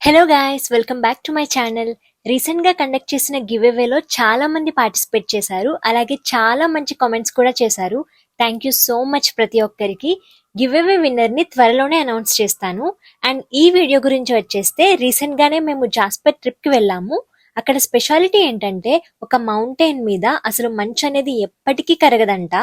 Hello guys, welcome back to my channel. Recent గా conduct చేసిన give అవేలో చాలా మంది పార్టిసిపేట్ చేశారు. అలాగే చాలా మంచి కామెంట్స్ కూడా చేశారు. థ్యాంక్ యూ సో మచ్ ప్రతి ఒక్కరికి. గివ్ అవే విన్నర్ ని త్వరలోనే అనౌన్స్ చేస్తాను. అండ్ ఈ వీడియో గురించి వచ్చేస్తే రీసెంట్ గానే మేము జాస్పర్ ట్రిప్ కి వెళ్ళాము. అక్కడ స్పెషాలిటీ ఏంటంటే ఒక మౌంటైన్ మీద అసలు మంచు అనేది ఎప్పటికీ కరగదంట.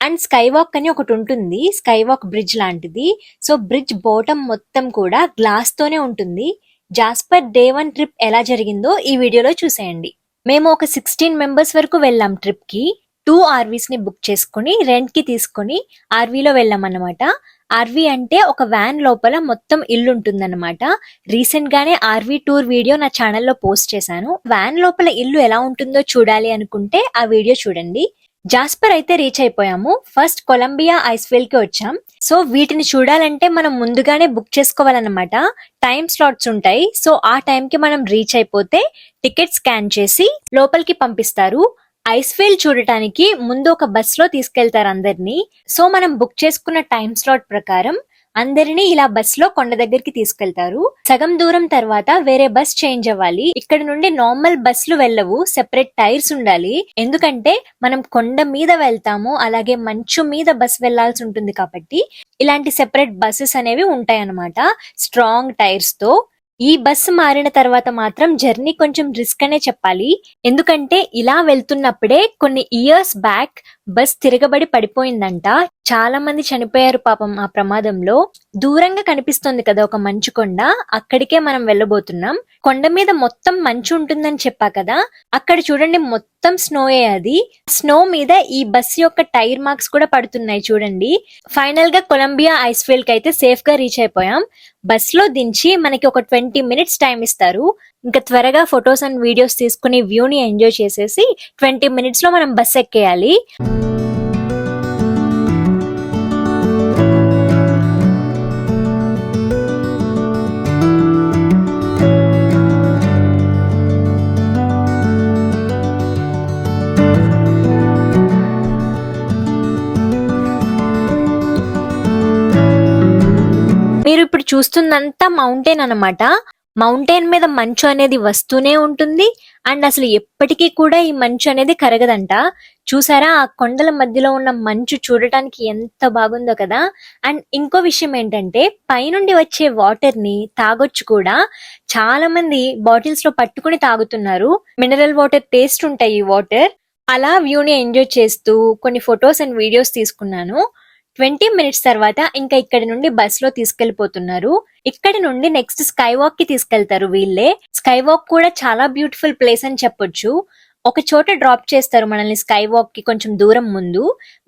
అండ్ స్కై వాక్ అని ఒకటి ఉంటుంది, స్కై వాక్ బ్రిడ్జ్ లాంటిది. సో బ్రిడ్జ్ బాటమ్ మొత్తం కూడా గ్లాస్ తోనే ఉంటుంది. జాస్పర్ డే 1 ట్రిప్ ఎలా జరిగిందో ఈ వీడియోలో చూసేయండి. మేము ఒక 16 మెంబర్స్ వరకు వెళ్ళాం ట్రిప్ కి. 2 ఆర్వీస్ ని బుక్ చేసుకుని రెంట్ కి తీసుకుని ఆర్వీలో వెళ్ళాం అన్నమాట. ఆర్వీ అంటే ఒక వ్యాన్ లోపల మొత్తం ఇల్లు ఉంటుందన్నమాట. రీసెంట్ గానే ఆర్వీ టూర్ వీడియో నా ఛానల్లో పోస్ట్ చేశాను. వ్యాన్ లోపల ఇల్లు ఎలా ఉంటుందో చూడాలి అనుకుంటే ఆ వీడియో చూడండి. జాస్పర్ అయితే రీచ్ అయిపోయాము. ఫస్ట్ కొలంబియా ఐస్ ఫీల్ కి వచ్చాం. సో వీటిని చూడాలంటే మనం ముందుగానే బుక్ చేసుకోవాలన్నమాట. టైం స్లాట్స్ ఉంటాయి. సో ఆ టైం కి మనం రీచ్ అయిపోతే టికెట్ స్కాన్ చేసి లోపలికి పంపిస్తారు. ఐస్ ఫీల్ చూడటానికి ముందు ఒక బస్ లో తీసుకెళ్తారు అందరినీ. సో మనం బుక్ చేసుకున్న టైం స్లాట్ ప్రకారం అందరినీ ఇలా బస్ లో కొండ దగ్గరికి తీసుకెళ్తారు. సగం దూరం తర్వాత వేరే బస్ చేంజ్ అవ్వాలి. ఇక్కడ నుండి నార్మల్ బస్సులు వెళ్ళవు, సెపరేట్ టైర్స్ ఉండాలి. ఎందుకంటే మనం కొండ మీద వెళ్తాము, అలాగే మంచు మీద బస్ వెళ్లాల్సి ఉంటుంది కాబట్టి ఇలాంటి సెపరేట్ బస్సెస్ అనేవి ఉంటాయన్నమాట, స్ట్రాంగ్ టైర్స్ తో. ఈ బస్సు మారిన తర్వాత మాత్రం జర్నీ కొంచెం రిస్క్ అనే చెప్పాలి. ఎందుకంటే ఇలా వెళ్తున్నప్పుడే కొన్ని ఇయర్స్ బ్యాక్ బస్ తిరగబడి పడిపోయిందంట. చాలా మంది చనిపోయారు పాపం ఆ ప్రమాదంలో. దూరంగా కనిపిస్తుంది కదా ఒక మంచు కొండ, అక్కడికే మనం వెళ్ళబోతున్నాం. కొండ మీద మొత్తం మంచు ఉంటుందని చెప్పా కదా, అక్కడ చూడండి మొత్తం స్నోయే. అది స్నో మీద ఈ బస్ యొక్క టైర్ మార్క్స్ కూడా పడుతున్నాయి చూడండి. ఫైనల్ గా కొలంబియా ఐస్ ఫీల్డ్ కి అయితే సేఫ్ గా రీచ్ అయిపోయాం. బస్ లో దించి మనకి ఒక 20 మినిట్స్ టైం ఇస్తారు. ఇంకా త్వరగా ఫొటోస్ అండ్ వీడియోస్ తీసుకుని వ్యూ ని ఎంజాయ్ చేసేసి 20 మినిట్స్ లో మనం బస్ ఎక్కేయాలి. మీరు ఇప్పుడు చూస్తుందంతా మౌంటైన్ అన్నమాట. మౌంటైన్ మీద మంచు అనేది వస్తూనే ఉంటుంది. అండ్ అసలు ఎప్పటికీ కూడా ఈ మంచు అనేది కరగదంట. చూసారా ఆ కొండల మధ్యలో ఉన్న మంచు చూడటానికి ఎంత బాగుందో కదా. అండ్ ఇంకో విషయం ఏంటంటే పైనుండి వచ్చే వాటర్ ని తాగొచ్చు కూడా. చాలా మంది బాటిల్స్ లో పట్టుకుని తాగుతున్నారు. మినరల్ వాటర్ టేస్ట్ ఉంటాయి ఈ వాటర్. అలా వ్యూని ఎంజాయ్ చేస్తూ కొన్ని ఫొటోస్ అండ్ వీడియోస్ తీసుకున్నాను. 20 మినిట్స్ తర్వాత ఇంకా ఇక్కడి నుండి బస్ లో తీసుకెళ్లిపోతున్నారు. ఇక్కడి నుండి నెక్స్ట్ స్కై వాక్ కి తీసుకెళ్తారు వీళ్ళే. స్కై వాక్ కూడా చాలా బ్యూటిఫుల్ ప్లేస్ అని చెప్పొచ్చు. ఒక చోట డ్రాప్ చేస్తారు మనల్ని స్కై వాక్ కి కొంచెం దూరం ముందు.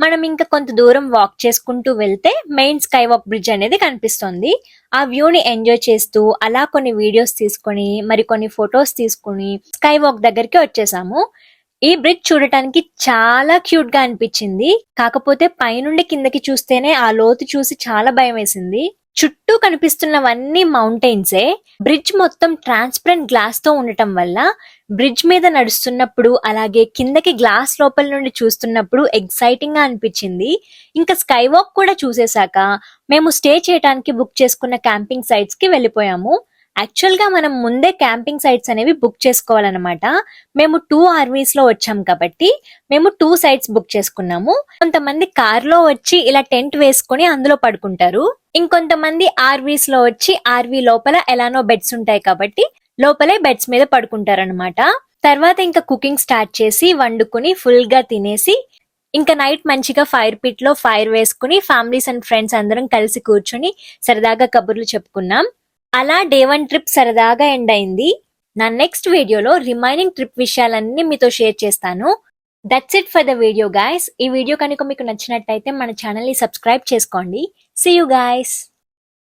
మనం ఇంకా కొంత దూరం వాక్ చేసుకుంటూ వెళ్తే మెయిన్ స్కై వాక్ బ్రిడ్జ్ అనేది కనిపిస్తుంది. ఆ వ్యూని ఎంజాయ్ చేస్తూ అలా కొన్ని వీడియోస్ తీసుకొని మరి కొన్ని ఫొటోస్ తీసుకుని స్కై వాక్ దగ్గరికి వచ్చేసాము. ఈ బ్రిడ్జ్ చూడటానికి చాలా క్యూట్ గా అనిపించింది. కాకపోతే పైనుండి కిందకి చూస్తేనే ఆ లోతు చూసి చాలా భయం వేసింది. చుట్టూ కనిపిస్తున్నవన్నీ మౌంటైన్సే. బ్రిడ్జ్ మొత్తం ట్రాన్స్పరెంట్ గ్లాస్ తో ఉండటం వల్ల బ్రిడ్జ్ మీద నడుస్తున్నప్పుడు అలాగే కిందకి గ్లాస్ లోపల నుండి చూస్తున్నప్పుడు ఎక్సైటింగ్ గా అనిపించింది. ఇంకా స్కై వాక్ కూడా చూసేశాక మేము స్టే చేయడానికి బుక్ చేసుకున్న క్యాంపింగ్ సైట్స్ కి వెళ్ళిపోయాము. యాక్చువల్ గా మనం ముందే క్యాంపింగ్ సైట్స్ అనేవి బుక్ చేసుకోవాలన్నమాట. మేము 2 ఆర్వీస్ లో వచ్చాం కాబట్టి మేము 2 సైట్స్ బుక్ చేసుకున్నాము. కొంతమంది కార్ లో వచ్చి ఇలా టెంట్ వేసుకొని అందులో పడుకుంటారు. ఇంకొంతమంది ఆర్వీస్ లో వచ్చి ఆర్వీ లోపల ఎలానో బెడ్స్ ఉంటాయి కాబట్టి లోపలే బెడ్స్ మీద పడుకుంటారనమాట. తర్వాత ఇంకా కుకింగ్ స్టార్ట్ చేసి వండుకుని ఫుల్ గా తినేసి ఇంకా నైట్ మంచిగా ఫైర్ పిట్ లో ఫైర్ వేసుకుని ఫ్యామిలీస్ అండ్ ఫ్రెండ్స్ అందరం కలిసి కూర్చొని సరదాగా కబుర్లు చెప్పుకున్నాం. అలా డే 1 ట్రిప్ సరదాగా ఎండ్ అయింది. నా నెక్స్ట్ వీడియోలో రిమైనింగ్ ట్రిప్ విషయాలన్నీ మీతో షేర్ చేస్తాను. That's it for the video guys. ఈ వీడియో కనుక మీకు నచ్చినట్టయితే మన ఛానల్ ని సబ్స్క్రైబ్ చేసుకోండి. See you guys.